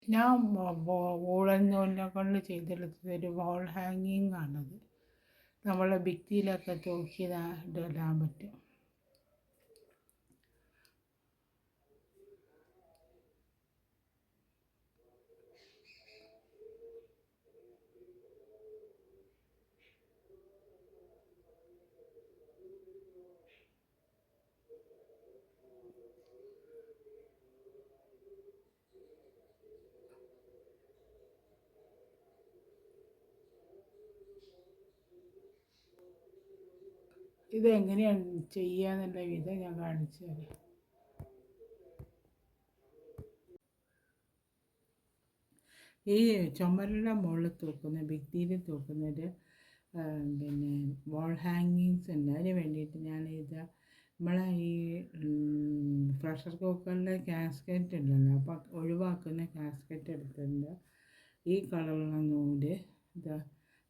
ഞാൻ വൂളൻ നൂലിനെ കൊണ്ട് ചെയ്തെടുത്തത് ഒരു വാൾ ഹാങ്ങിങ് ആണത്. നമ്മളെ ഭിത്തിയിലൊക്കെ തൂക്കി ഇടാൻ പറ്റും. ഇതെങ്ങനെയാണ് ചെയ്യാന്നുള്ള വിധം ഞാൻ കാണിച്ചു തരാം. ഈ ചുമരിൻ്റെ മുകളിൽ തൂക്കുന്ന ഭിത്തിയിൽ തൂക്കുന്നൊരു പിന്നെ വാൾ ഹാങ്ങിങ്സ് ഉണ്ട്. അതിന് വേണ്ടിയിട്ട് ഞാനിത് നമ്മളെ ഈ പ്രഷർ കുക്കറിലെ കാസ്കറ്റ് ഉണ്ടല്ലോ, അപ്പോൾ ഒഴിവാക്കുന്ന കാസ്കറ്റ് എടുത്തിട്ടുണ്ട്. ഈ കളറുള്ള നൂല് ഇതാ,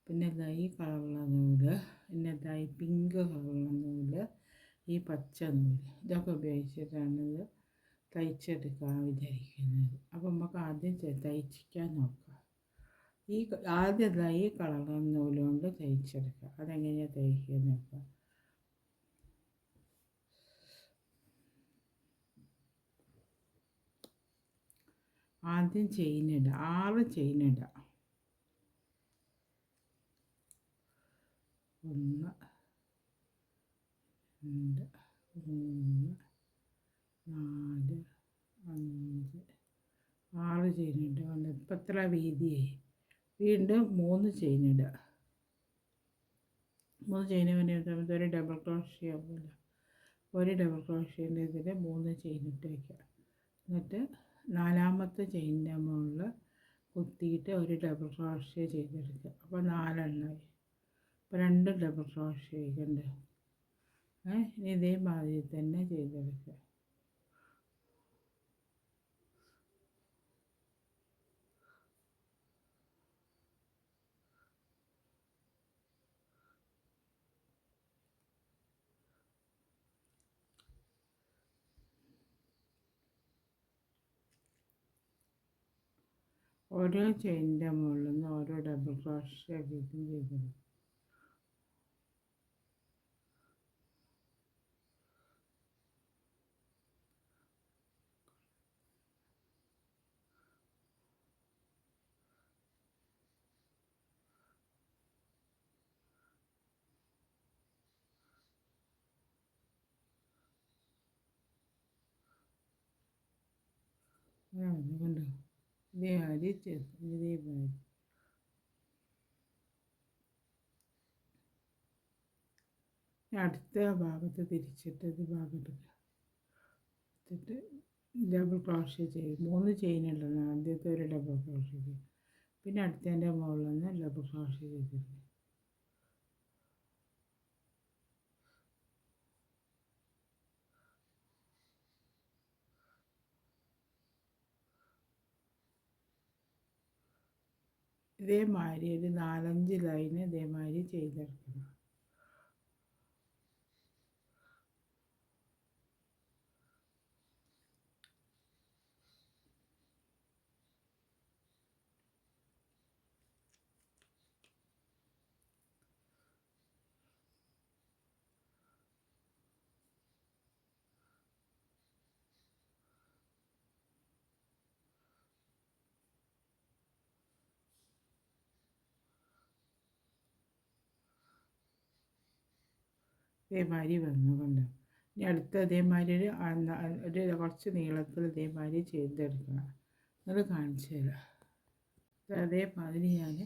പിന്നെ ഇതാ ഈ കളറുള്ള നൂല്, പിന്നെ ഇതാ ഈ പിങ്ക് കളറുള്ള നൂല്, ഈ പച്ച നൂല്, ഇതൊക്കെ ഉപയോഗിച്ചിട്ടാണിത് തയ്ച്ചെടുക്കാൻ വിചാരിക്കുന്നത്. അപ്പോൾ നമുക്ക് ആദ്യം തയ്ച്ചിക്കാൻ നോക്കാം. ആദ്യം ഈ കളർ നൂല് കൊണ്ട് തയ്ച്ചെടുക്കുക. അതെങ്ങനെയാണ് തയ്ക്കുക നോക്കാം. ആദ്യം ചെയിനിടുക, 6 ചെയിനിടുക. 1 2 3 4 5 6 ചെയിനിടുക. ഇപ്പം എത്ര വീതിയായി. വീണ്ടും 3 ചെയിനിടുക. 3 ചെയിൻ സമയത്ത് ഒരു ഡബിൾ ക്രോഷ്യ ആവില്ല. ഒരു ഡബിൾ ക്രോഷ്യൻ്റെ ഇതിൽ 3 ചെയിനിട്ട് വയ്ക്കുക. എന്നിട്ട് 4ാമത്തെ ചെയിനിൻ്റെ മുകളിൽ കുത്തിയിട്ട് ഒരു ഡബിൾ ക്രോഷ്യ ചെയ്തെടുക്കുക. അപ്പോൾ 4 എണ്ണമായി. അപ്പോൾ 2 ഡബിൾ ക്രോഷ്യ ചെയ്യണ്ട്. ഇനി ഇതേമാതിരി തന്നെ ചെയ്തെടുക്കുക. ഓരോ ചെയിനിൻ്റെ മുകളിൽ നിന്ന് ഓരോ ഡബിൾ ക്രോഷ്യ വീതം ചെയ്തെടുക്കുക. കണ്ടോ, ഇതേമാതിരി ഇതേമാതിരി. അടുത്ത ഭാഗത്ത് തിരിച്ചിട്ട് ഇത് ഭാഗം എടുക്കുക. എടുത്തിട്ട് ഡബിൾ ക്രോഷ്യ ചെയ്യും. 3 ചെയിനുള്ളത് ആദ്യത്തെ ഒരു ഡബിൾ ക്രോഷ്യ ചെയ്യും. പിന്നെ അടുത്തതിൻ്റെ മുകളിൽ നിന്ന് ഡബിൾ ക്രോഷ്യ ചെയ്തിട്ടുണ്ട്. ഇതേമാതിരി ഒരു 4-5 ലൈന് ഇതേമാതിരി ചെയ്തെടുക്കണം. ഇതേമാതിരി വന്നു കൊണ്ട് ഇനി അടുത്ത അതേമാതിരി ഒരു കുറച്ച് നീളത്തിൽ ഇതേമാതിരി ചെയ്തെടുക്കണം. അത് കാണിച്ചു തരാം. അതേമാതിരി ഞാൻ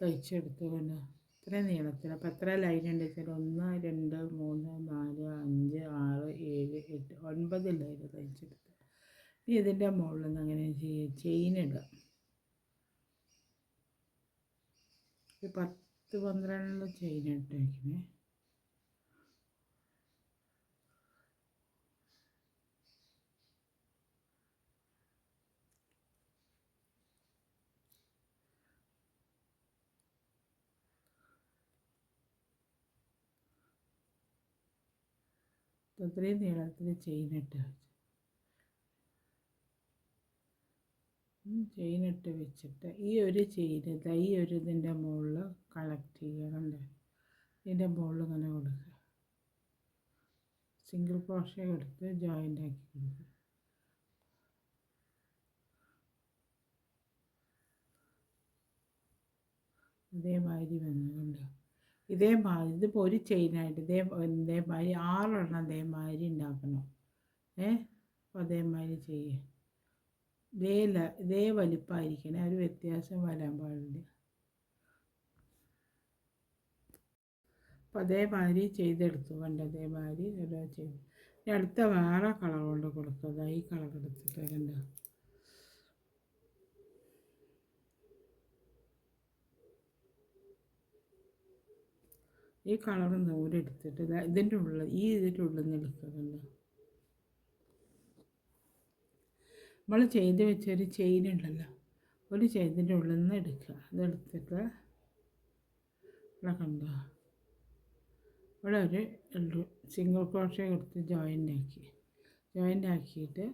തയ്ച്ചെടുത്തുകൊണ്ട് ഇത്രയും നീളത്തിൽ. അപ്പോൾ എത്ര ലൈൻ ഉണ്ട് വെച്ചാൽ 1 2 3 4 5 6 7 8 9 ലൈൻ തയ്ച്ചെടുത്ത്. ഇനി ഇതിൻ്റെ മുകളിൽ നിന്ന് അങ്ങനെ ചെയിനിടുക. 10-12 ചെയിൻ ഇട്ട് വയ്ക്കണേ. ഇത്രയും നീളത്തിൽ ചെയിനിട്ട് വെച്ചു. ചെയിനിട്ട് വെച്ചിട്ട് ഈ ഒരു ചെയിൻ ഈ ഒരു ഇതിൻ്റെ മുകളിൽ കളക്ട് ചെയ്യുക. കണ്ടേ, ഇതിൻ്റെ മുകളിൽ ഇങ്ങനെ കൊടുക്കുക. സിംഗിൾ ക്രോഷ്യ എടുത്ത് ജോയിൻ്റ് ആക്കി കൊടുക്കുക. അതേമാതിരി വന്നുകൊണ്ട് ഇതേമാതിരി ഇതിപ്പോൾ ഒരു ചെയിനായിട്ട് ഇതേമാതിരി 6 എണ്ണം അതേമാതിരി ഉണ്ടാക്കണം. അപ്പോൾ അതേമാതിരി ചെയ്യുക. ഇതേ വലിപ്പമായിരിക്കണം, ഒരു വ്യത്യാസം വരാൻ പാടില്ല. അപ്പോൾ അതേമാതിരി ചെയ്തെടുത്തു. കണ്ട അതേമാതിരി എല്ലാം ചെയ്തു. ഇനി അടുത്ത വേറെ കളർ കൊണ്ട് കൊടുക്കുക. ഈ കളർ എടുത്തിട്ട് കണ്ട ഈ കളർ നൂലെടുത്തിട്ട് ഇതിൻ്റെ ഉള്ളിൽ ഇതിൻ്റെ ഉള്ളിൽ നിന്ന് എടുക്കുക. കണ്ട നമ്മൾ ചെയ്ത് വെച്ചൊരു ചെയിൻ ഉണ്ടല്ലോ, ഒരു ചെയിനിൻ്റെ ഉള്ളിൽ നിന്ന് എടുക്കുക. അതെടുത്തിട്ട് ഇവിടെ കണ്ടോ, ഇവിടെ ഒരു സിംഗിൾ ക്രോഷ്യ കൊടുത്ത് ജോയിൻ്റ് ആക്കിയിട്ട്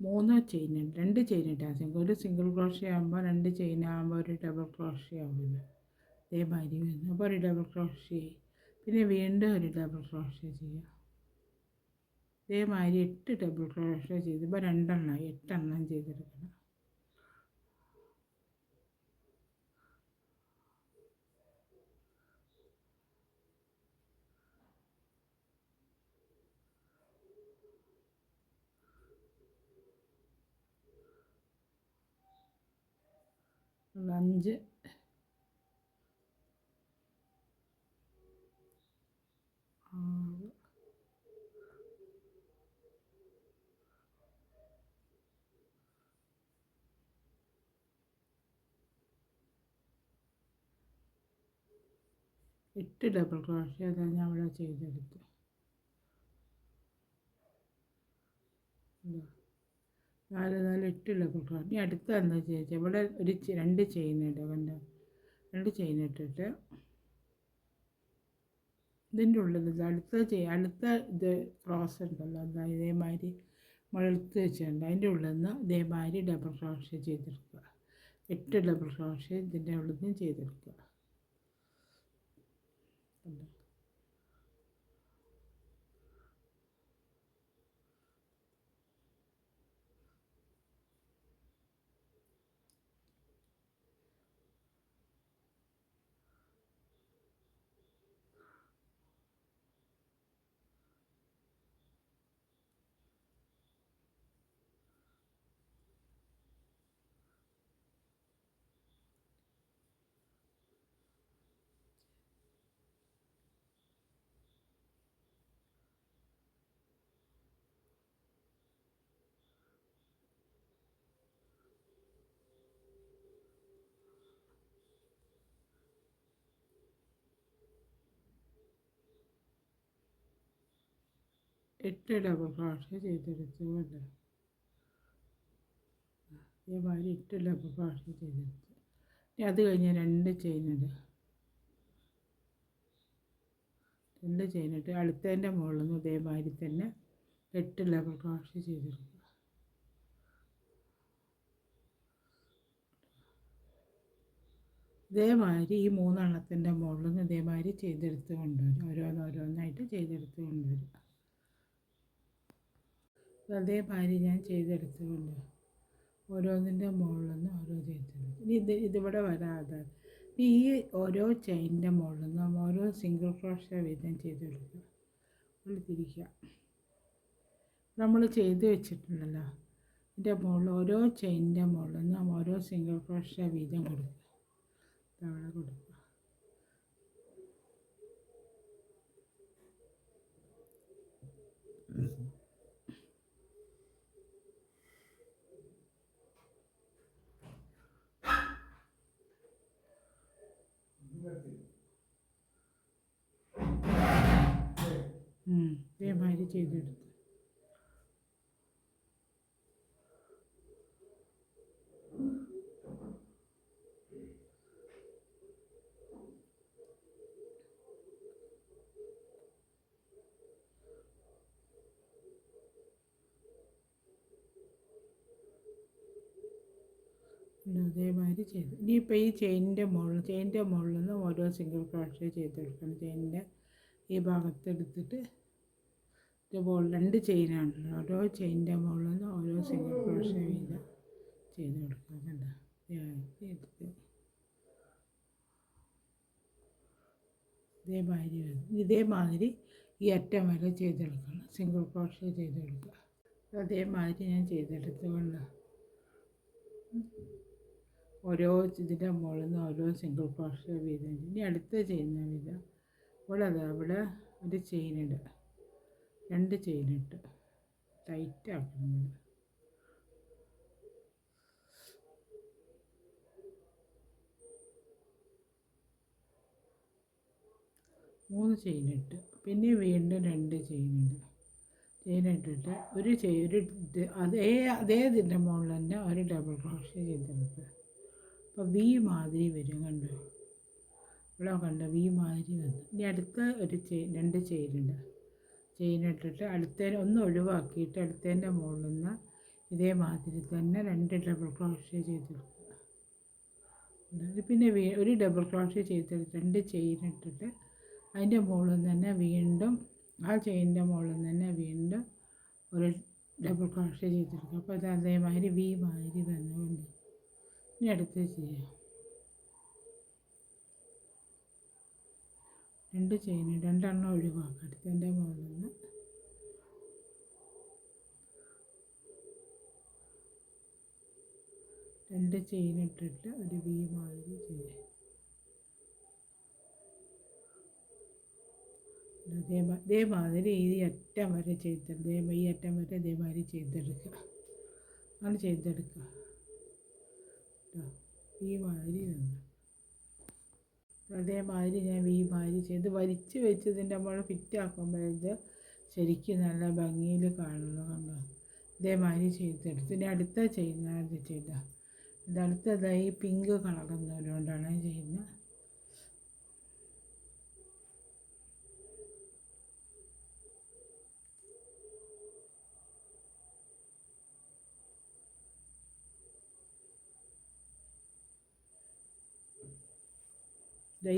3 ചെയിൻ 2 ചെയിൻ ഇട്ടാൽ ഒരു സിംഗിൾ ക്രോഷ്യ ആകുമ്പോൾ 2 ചെയിൻ ആകുമ്പോൾ ഒരു ഡബിൾ ക്രോഷ്യ ആകുമല്ലോ. അതേമാതിരി വരുന്നു. അപ്പോൾ ഒരു ഡബിൾ ക്രോഷ്യ, പിന്നെ വീണ്ടും ഒരു ഡബിൾ ക്രോഷ്യ ചെയ്യുക. ഇതേമാതിരി 8 ഡബിൾ ക്രോഷ്യ ചെയ്ത് ഇപ്പോൾ 2 എണ്ണമായി, 8 എണ്ണം ചെയ്തെടുക്കണം. അഞ്ച് 6 8 ഡബിൾ ക്രോഷ്യ അതാണ് ഞാൻ അവിടെ ചെയ്തെടുത്തു. 4 8 ഡബിൾ ക്രോഷ്യ. ഇനി അടുത്ത എന്താ ചെയ്യുക, ഇവിടെ ഒരു 2 ചെയിൻ ഇടുക. കണ്ടോ, 2 ചെയിൻ ഇട്ടിട്ട് ഇതിൻ്റെ ഉള്ളിൽ അടുത്ത ഇത് ക്രോസ് ഉണ്ടല്ലോ, അതായത് ഇതേമാതിരി മുഴത്ത് വെച്ചിട്ടുണ്ട്. അതിൻ്റെ ഉള്ളിൽ നിന്ന് ഇതേമാതിരി ഡബിൾ ക്രോഷ്യ ചെയ്തെടുക്കുക. 8 ഡബിൾ ക്രോഷ്യ ഇതിൻ്റെ ഉള്ളിൽ നിന്ന് ചെയ്തെടുക്കുക. 8 ഡബിൾ ക്രോഷ്യ ചെയ്തെടുത്തു. കണ്ടോ, ഇതേമാതിരി 8 ഡബിൾ ക്രോഷ്യ ചെയ്തെടുത്തു. ഇനി അത് കഴിഞ്ഞ് 2 ചെയിൻ ഇടുക. 2 ചെയിൻ ഇട്ട് അടുത്തതിൻ്റെ മുകളിൽ നിന്ന് ഇതേമാതിരി തന്നെ 8 ഡബിൾ ക്രോഷ്യ ചെയ്തെടുക്കുക. ഇതേമാതിരി ഈ 3 എണ്ണത്തിൻ്റെ മുകളിൽ നിന്ന് ഇതേമാതിരി ചെയ്തെടുത്ത് കൊണ്ടുവരും. ഓരോന്നായിട്ട് ചെയ്തെടുത്ത് കൊണ്ടുവരും. അതേമാതിരി ഞാൻ ചെയ്തെടുത്ത് കൊണ്ടുവരും. ഓരോന്നിൻ്റെ മുകളിൽ നിന്ന് ഓരോ ചെയ്തെടുക്കും. ഇനി ഇതിവിടെ വരാതെ ഈ ഓരോ ചെയിനിൻ്റെ മുകളിൽ നിന്നും ഓരോ സിംഗിൾ ക്രോഷ്യ വീതം ചെയ്തെടുക്കുക. തിരിക്കുക. നമ്മൾ ചെയ്ത് വെച്ചിട്ടുണ്ടല്ലോ, ഇതിൻ്റെ മുകളിൽ ഓരോ ചെയിനിൻ്റെ മുകളിൽ നിന്നും ഓരോ സിംഗിൾ ക്രോഷ്യ വീതം കൊടുക്കുക. അവിടെ കൊടുക്കുക. ഇതേമാതിരി ചെയ്തെടുത്തു. അതേമാതിരി ചെയ്തു. ഇനിയിപ്പോൾ ഈ ചെയിനിൻ്റെ മുകളിൽ നിന്ന് ഓരോ സിംഗിൾ ക്രോഷ്യ ചെയ്തെടുക്കണം. ചെയിനിൻ്റെ ഈ ഭാഗത്തെടുത്തിട്ട് ഇതുപോലെ 2 ചെയിനാണല്ലോ, ഓരോ ചെയിനിൻ്റെ മുകളിൽ നിന്ന് ഓരോ സിംഗിൾ ക്രോഷ്യ വീതം ചെയ്ത് കൊടുക്കുക. കണ്ടോ, ഇതേമാതിരി ഈ അറ്റം വരെ ചെയ്തെടുക്കണം. സിംഗിൾ ക്രോഷ്യ ചെയ്തെടുക്കുക. അതേമാതിരി ഞാൻ ചെയ്തെടുത്തുകൊണ്ട് ഓരോ ഇതിൻ്റെ മുകളിൽ നിന്ന് ഓരോ സിംഗിൾ ക്രോഷ്യ വീതം. ഇനി അടുത്ത ചെയ്യുന്ന വിധം അവിടെ ഒരു ചെയിനിടുക, 2 ചെയിനിട്ട് ടൈറ്റ് ആക്കണം. 3 ചെയിനിട്ട് പിന്നെ വീണ്ടും 2 ചെയിനിട്ടിട്ട് അതേ ഇതിൻ്റെ മുകളിൽ തന്നെ ഒരു ഡബിൾ ക്രോഷ്യ ചെയ്തെടുക്കുക. അപ്പോൾ വി മാതിരി വരും. കണ്ടോ, ഇവിടെ കണ്ടോ, വി മാതിരി വന്നു. ഇനി അടുത്ത 2 ചെയിനിട്ടിട്ട് ഒന്ന് ഒഴിവാക്കിയിട്ട് അടുത്തതിൻ്റെ മുകളിൽ നിന്ന് ഇതേമാതിരി തന്നെ 2 ഡബിൾ ക്രോഷ്യ ചെയ്തെടുക്കുക. പിന്നെ ഒരു ഡബിൾ ക്രോഷ്യ ചെയ്തെടുത്ത് 2 ചെയിനിട്ടിട്ട് അതിൻ്റെ മുകളിൽ തന്നെ വീണ്ടും ആ ചെയിനിൻ്റെ മുകളിൽ തന്നെ വീണ്ടും ഒരു ഡബിൾ ക്രോഷ്യ ചെയ്തെടുക്കുക. അപ്പോൾ അത് അതേമാതിരി വി മാതിരി വന്നുകൊണ്ട് ഇനി അടുത്ത് ചെയ്യാം. 2 ചെയിൻ 2 ഒഴിവാക്കുക. അടുത്തതിൻ്റെ മുകളിൽ നിന്ന് രണ്ട് ചെയിനിട്ടിട്ട് ഒരു വി മാതിരി ചെയ്യാം. ഇതേമാതിരി ഈ അറ്റം വരെ ചെയ്തെടുക്കുക. ഈ അറ്റം വരെ ഇതേമാതിരി ചെയ്തെടുക്കുക. അങ്ങനെ ചെയ്തെടുക്കുക. ഈ മാതിരി തന്നെ അതേമാതിരി ഞാൻ ഈ മാതിരി ചെയ്ത് വലിച്ച് വെച്ചതിൻ്റെ നമ്മൾ ഫിറ്റാക്കുമ്പോൾ ഇത് ശരിക്കും നല്ല ഭംഗിയിൽ കാണുന്നു. കണ്ടോ, ഇതേമാതിരി ചെയ്തെടുത്ത് ഇനി അടുത്ത ചെയ്യുന്നത് ചെയ്താൽ ഇതടുത്തതായി പിങ്ക് കളറുന്നതുകൊണ്ടാണ് ചെയ്യുന്നത്.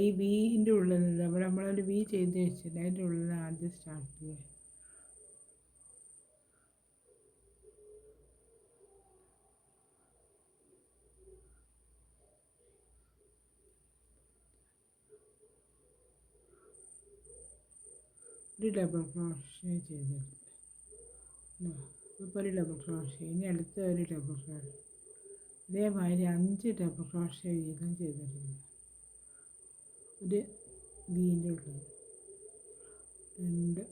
ഈ വീൻ്റെ ഉള്ളിൽ അവിടെ നമ്മളൊരു വി ചെയ്ത് വെച്ചിട്ട് അതിൻ്റെ ഉള്ളിൽ ആദ്യം സ്റ്റാർട്ട് ചെയ്യുക. ഒരു ഡബിൾ ക്രോഷ്യ ചെയ്തെടുത്ത് ഇപ്പോൾ ഒരു ഡബിൾ ക്രോഷ്യ. ഇനി അടുത്ത ഒരു ഡബിൾ ക്രോഷ്യ. ഇതേമാതിരി 5 ഡബിൾ ക്രോഷ്യ വീതം ചെയ്തെടുക്കുക. ഒരു വീൻ്റെ ഉള്ളിൽ 2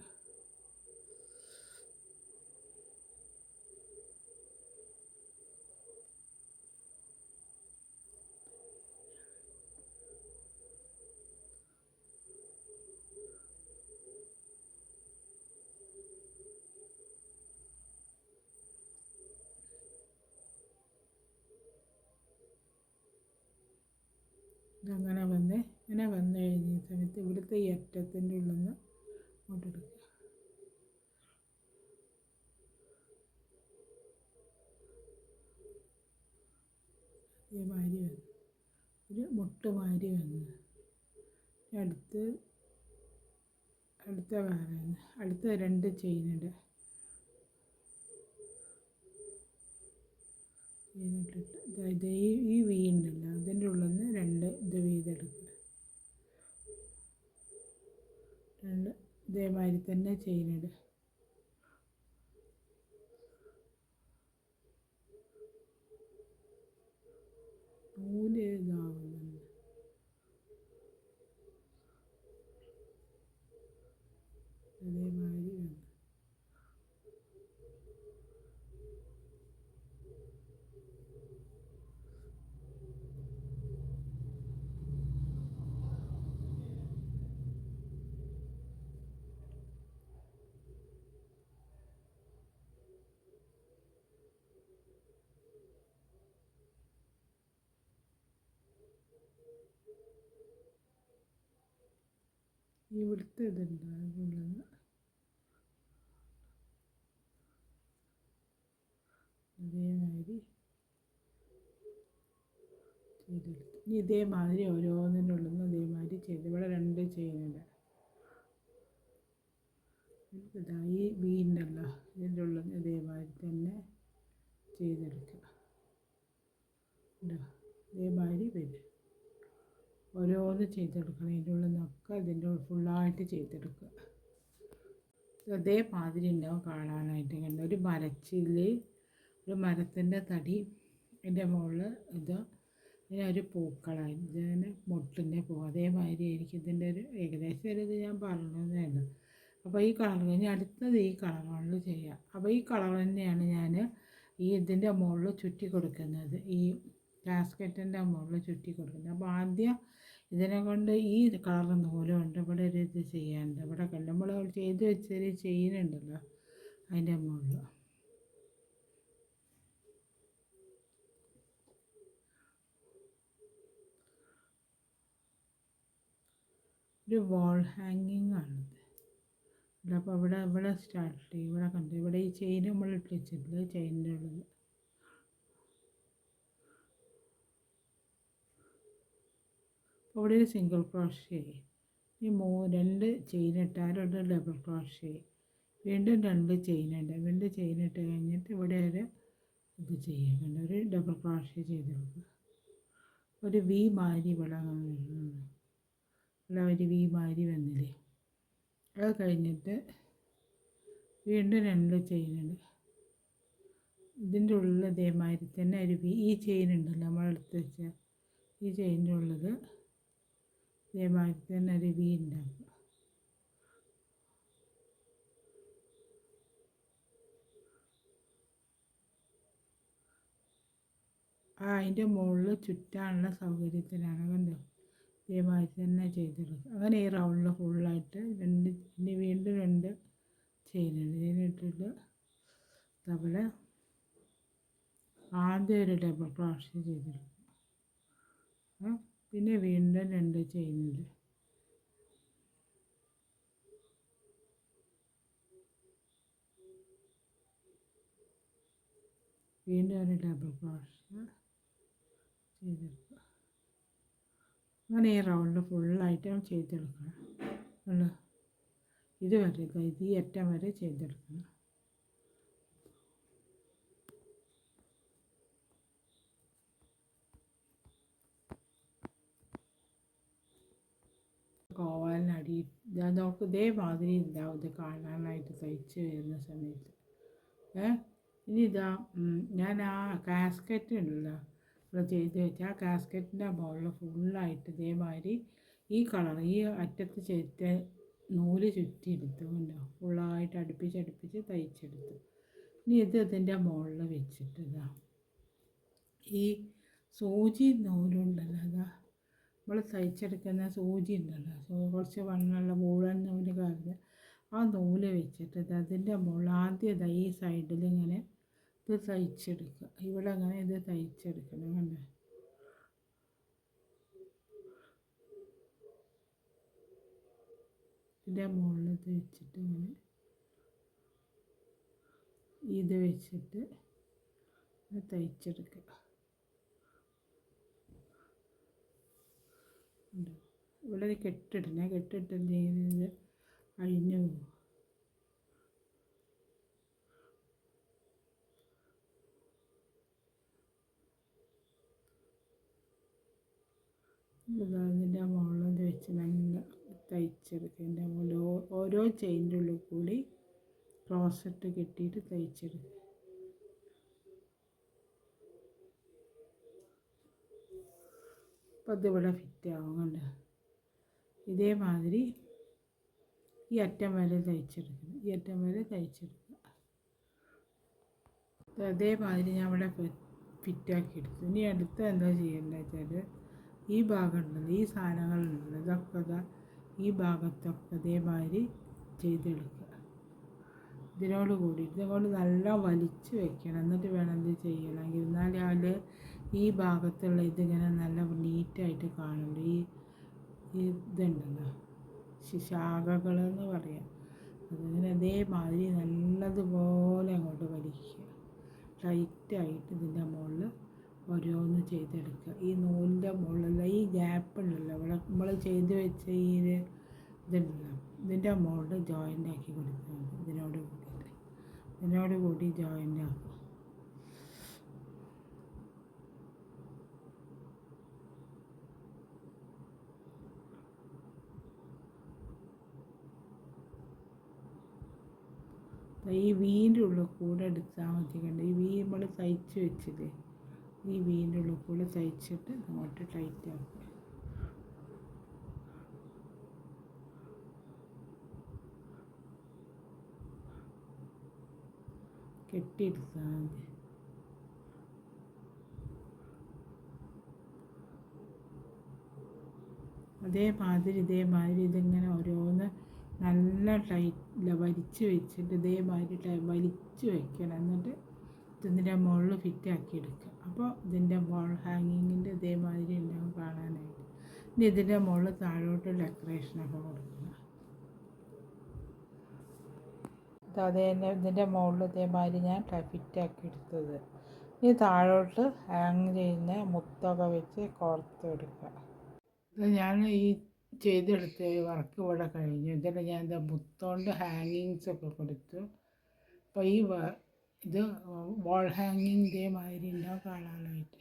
ഇതങ്ങനെ വന്ന് കഴിഞ്ഞ സമയത്ത് ഇവിടുത്തെ ഈ അറ്റത്തിൻ്റെ ഉള്ളിൽ നിന്ന് ഇങ്ങോട്ടെടുക്കുക. ഇതേമാതിരി വന്നു ഒരു മുട്ടുമാതിരി വന്നു. അടുത്ത വേറെ അടുത്ത 2 ചെയിനിടുക. ഇതിട്ടിട്ട് ഈ വി ഉണ്ടല്ലോ അതിൻ്റെ ഉള്ളിൽ നിന്ന് 2 ഇത് വീതം എടുക്കുക. 2 ഇതേമാതിരി തന്നെ ചെയിനിടുക. നൂല് ഇതാവുന്നുണ്ട്. അതേമാതിരി വന്നു. ഇവിടുത്തെ ഇതുണ്ട് അതുകൊണ്ടാണ് അതേമാതിരി ചെയ്തെടുത്തു. ഇനി ഇതേമാതിരി ഓരോന്നിൻ്റെ ഉള്ളിൽ നിന്ന് ഇതേമാതിരി ചെയ്ത് ഇവിടെ 2 ചെയിനുണ്ട്. ഇതാ ഈ വീണ്ടല്ലോ ഇതിൻ്റെ ഉള്ളിൽ നിന്ന് ഇതേമാതിരി തന്നെ ചെയ്തെടുക്കുക. ഇതേമാതിരി വരും. ഓരോന്ന് ചെയ്തെടുക്കണം. ഇതിൻ്റെ ഉള്ളിൽ നിന്നൊക്കെ ഇതിൻ്റെ ഫുള്ളായിട്ട് ചെയ്തെടുക്കുക. അതേമാതിരി ഉണ്ടാവും കാണാനായിട്ട്. കണ്ട ഒരു മരച്ചില്ലി, ഒരു മരത്തിൻ്റെ തടി, ഇതിൻ്റെ മുകളിൽ ഇത് ഇതിനൊരു പൂക്കളായി ഇതിന് മുട്ടിൻ്റെ പൂ. അതേമാതിരി ആയിരിക്കും ഇതിൻ്റെ ഒരു ഏകദേശം ഒരു ഇത് ഞാൻ പറഞ്ഞതാണ്. അപ്പോൾ ഈ കളർ കഴിഞ്ഞ് അടുത്തത് ഈ കളറുകളിൽ ചെയ്യാം. അപ്പോൾ ഈ കളർ തന്നെയാണ് ഞാൻ ഈ ഇതിൻ്റെ മുകളിൽ ചുറ്റി കൊടുക്കുന്നത്, ഈ കാസ്കറ്റിൻ്റെ മുകളിൽ ചുറ്റി കൊടുക്കുന്നത്. അപ്പോൾ ആദ്യം ഇതിനെ കൊണ്ട് ഈ കളർ നൂലുണ്ട് ഇവിടെ ഒരു ഇത് ചെയ്യാനുണ്ട്. ഇവിടെ കണ്ട് നമ്മൾ ചെയ്ത് വെച്ചൊരു ചെയിനുണ്ടല്ലോ അതിൻ്റെ മുകളിൽ ഒരു വാൾ ഹാങ്ങിങ് ആണിത്. അപ്പോൾ ഇവിടെ സ്റ്റാർട്ട് ചെയ്യും. ഇവിടെ കണ്ട് ഇവിടെ ഈ ചെയിൻ നമ്മൾ ഇട്ട് വെച്ചിട്ടില്ല, ചെയിനിൻ്റെ ഉള്ളിൽ അവിടെ ഒരു സിംഗിൾ ക്രോഷ്യ. ഈ 2 ചെയിൻ ഇട്ടാലും ഒരു ഡബിൾ ക്രോഷ്യ. വീണ്ടും 2 ചെയിൻ ഉണ്ട്. വീണ്ടും ചെയിൻ ഇട്ട് കഴിഞ്ഞിട്ട് ഇവിടെ ഒരു ഇത് ചെയ്യുന്നുണ്ട്, ഒരു ഡബിൾ ക്രോഷ്യ ചെയ്ത് കൊടുക്കുക. ഒരു വി മാതിരി ഇവിടെ ഒരു വി മാതിരി വന്നില്ലേ. അത് കഴിഞ്ഞിട്ട് വീണ്ടും 2 ചെയിനുണ്ട്. ഇതിൻ്റെ ഉള്ളിൽ ഇതേമാതിരി തന്നെ ഒരു വി, ഈ ചെയിൻ ഉണ്ടല്ലോ നമ്മളെടുത്ത് വെച്ച ഈ ചെയിൻ്റെ ഉള്ളിൽ ഇതേമാതിരി തന്നെ ഒരു വി ഉണ്ടാക്കുക. അതിൻ്റെ മുകളിൽ ചുറ്റാനുള്ള സൗകര്യത്തിനാണ്. കണ്ടോ ഇതേമാതിരി തന്നെ ചെയ്തെടുക്കുക. അങ്ങനെ ഈ റൗണ്ടിൽ ഫുള്ളായിട്ട് ഇനി വീണ്ടും 2 ചെയിനുണ്ട്. ഇതിനിട്ടിട്ട് അതുപോലെ ആദ്യം ഒരു ഡബിൾ ക്രോഷ്യ ചെയ്തെടുക്കുക. പിന്നെ വീണ്ടും 2 ചെയിനുണ്ട്. വീണ്ടും ഒരു ഡബിൾ ക്രോഷ്യ ചെയ്തെടുക്കുക. അങ്ങനെ ഈ റൗണ്ട് ഫുള്ളായിട്ട് ചെയ്തെടുക്കണം. ഇതുവരെ ഇത് ഈ അറ്റം വരെ ചെയ്തെടുക്കണം. കോവാലിനടി ഞാൻ നോക്കും ഇതേമാതിരി ഉണ്ടാവും ഇത് കാണാനായിട്ട് തയ്ച്ച് വരുന്ന സമയത്ത്. ഇനി ഇതാ ഞാൻ ആ കാസ്കറ്റ് ഉണ്ടല്ലോ ഇവിടെ ചെയ്ത് വെച്ചാൽ ആ കാസ്കറ്റിൻ്റെ മുകളിൽ ഫുള്ളായിട്ട് ഇതേമാതിരി ഈ കളർ ഈ അറ്റത്ത് ചെയ്ത നൂല് ചുറ്റിയെടുത്തു. കണ്ടോ ഫുള്ളായിട്ട് അടുപ്പിച്ച് തയ്ച്ചെടുത്തു. ഇനി ഇത് ഇതിൻ്റെ മുകളിൽ വെച്ചിട്ട് ഇതാ ഈ സൂചി നൂലുണ്ടല്ലോ, അതാ നമ്മൾ തയ്ച്ചെടുക്കുന്ന സൂചി ഉണ്ടല്ലോ, കുറച്ച് വണ്ണമുള്ള മുഴുവൻ നൂല് കാര്യം ആ നൂല് വെച്ചിട്ട് അതിൻ്റെ മുകളിൽ ആദ്യം ഈ സൈഡിൽ ഇങ്ങനെ ഇത് തയ്ച്ചെടുക്കുക. ഇവിടെ അങ്ങനെ ഇത് തയ്ച്ചെടുക്കണം. കണ്ടോ ഇതിൻ്റെ മുകളിൽ ഇത് വെച്ചിട്ട് ഇങ്ങനെ ഇത് വെച്ചിട്ട് തയ്ച്ചെടുക്കുക. ഇവിടെ ഒരു കെട്ടിട്ടില്ലെങ്കിൽ അഴിഞ്ഞു പോകും. ഇതിൻ്റെ മുകളിൽ വെച്ച് നല്ല തയ്ച്ചെടുക്കുക. ഇതിൻ്റെ മുകളിൽ ഓരോ ചെയിൻ്റെ ഉള്ളിൽ കൂടി ക്രോസിട്ട് കെട്ടിയിട്ട് തയ്ച്ചെടുക്കുക. അപ്പോൾ അതിവിടെ ഫിറ്റാവും. കണ്ടോ ഇതേമാതിരി ഈ അറ്റം വരെ തയ്ച്ചെടുക്കണം. ഈ അറ്റം വരെ തയ്ച്ചെടുക്കുക. അതേമാതിരി ഞാൻ ഇവിടെ ഫിറ്റാക്കി എടുത്തു. ഇനി അടുത്ത എന്താ ചെയ്യേണ്ടത് വെച്ചാൽ ഈ ഭാഗം ഉണ്ടല്ലോ, ഈ സാധനങ്ങളുണ്ടല്ലോ, ഇതൊക്കെ ഈ ഭാഗത്തൊക്കെ അതേമാതിരി ചെയ്തെടുക്കുക. ഇതിനോട് കൂടി ഇതുകൊണ്ട് നല്ല വലിച്ച് വെക്കണം. എന്നിട്ട് വേണം ഇത് ചെയ്യണമെങ്കിൽ. എന്നാലും അതിൽ ഈ ഭാഗത്തുള്ള ഇതിങ്ങനെ നല്ല നീറ്റായിട്ട് കാണുള്ളൂ. ഈ ഇതുണ്ടല്ലോ ശാഖകളെന്ന് പറയാം. അതിങ്ങനെ അതേമാതിരി നല്ലതുപോലെ അങ്ങോട്ട് വലിക്കുക. ടൈറ്റായിട്ട് ഇതിൻ്റെ മുകളിൽ ഓരോന്ന് ചെയ്തെടുക്കുക. ഈ നൂലിൻ്റെ മുകളിലുള്ള ഈ ഗ്യാപ്പ് ഉണ്ടല്ലോ, ഇവിടെ നമ്മൾ ചെയ്ത് വെച്ച ഈ ഇതുണ്ടല്ലോ, ഇതിൻ്റെ മുകളിൽ ജോയിൻ്റ് ആക്കി കൊടുക്കുക. ഇതിനോട് കൂടി ജോയിൻ്റ് ആക്കുക. ഈ വീൻ്റെ ഉള്ളിൽ കൂടെ എടുത്താൽ മതി. കണ്ട് ഈ വീ നമ്മൾ തയ്ച്ച് വെച്ചില്ലേ, ഈ വീൻ്റെ ഉള്ളിൽ കൂടെ തയ്ച്ചിട്ട് അങ്ങോട്ട് ടൈറ്റ് ആക്കുക. കെട്ടിയെടുത്താൽ മതി. ഇതേമാതിരി ഇതിങ്ങനെ ഓരോന്ന് നല്ല ടൈറ്റില്ല വലിച്ച് വെച്ചിട്ട് ഇതേമാതിരി വലിച്ച് വെക്കണം. എന്നിട്ട് ഇതിൻ്റെ മുകളിൽ ഫിറ്റാക്കി എടുക്കുക. അപ്പോൾ ഇതിൻ്റെ വാൾ ഹാങ്ങിങ്ങിൻ്റെ ഇതേമാതിരി ഉണ്ടാവും കാണാനായിട്ട്. ഇനി ഇതിൻ്റെ മുകളിൽ താഴോട്ട് ഡെക്കറേഷനൊക്കെ കൊടുക്കണം. അതേ തന്നെ ഇതിൻ്റെ മുകളിൽ ഇതേമാതിരി ഞാൻ ഫിറ്റാക്കി എടുത്തത്. ഇനി താഴോട്ട് ഹാങ് ചെയ്യുന്ന മുത്തൊക്കെ വെച്ച് കോർത്ത് എടുക്കുക. ഇത് ഞാൻ ഈ ചെയ്തെടുത്ത വർക്ക് ഇവിടെ കഴിഞ്ഞു. ഇതിൽ ഞാൻ എന്താ മുത്തോണ്ട് ഹാങ്ങിങ്സൊക്കെ കൊടുത്തു. അപ്പോൾ ഇത് വാൾ ഹാങ്ങിങ് ഇതേമാതിരി ഉണ്ടാവും കാണാനായിട്ട്.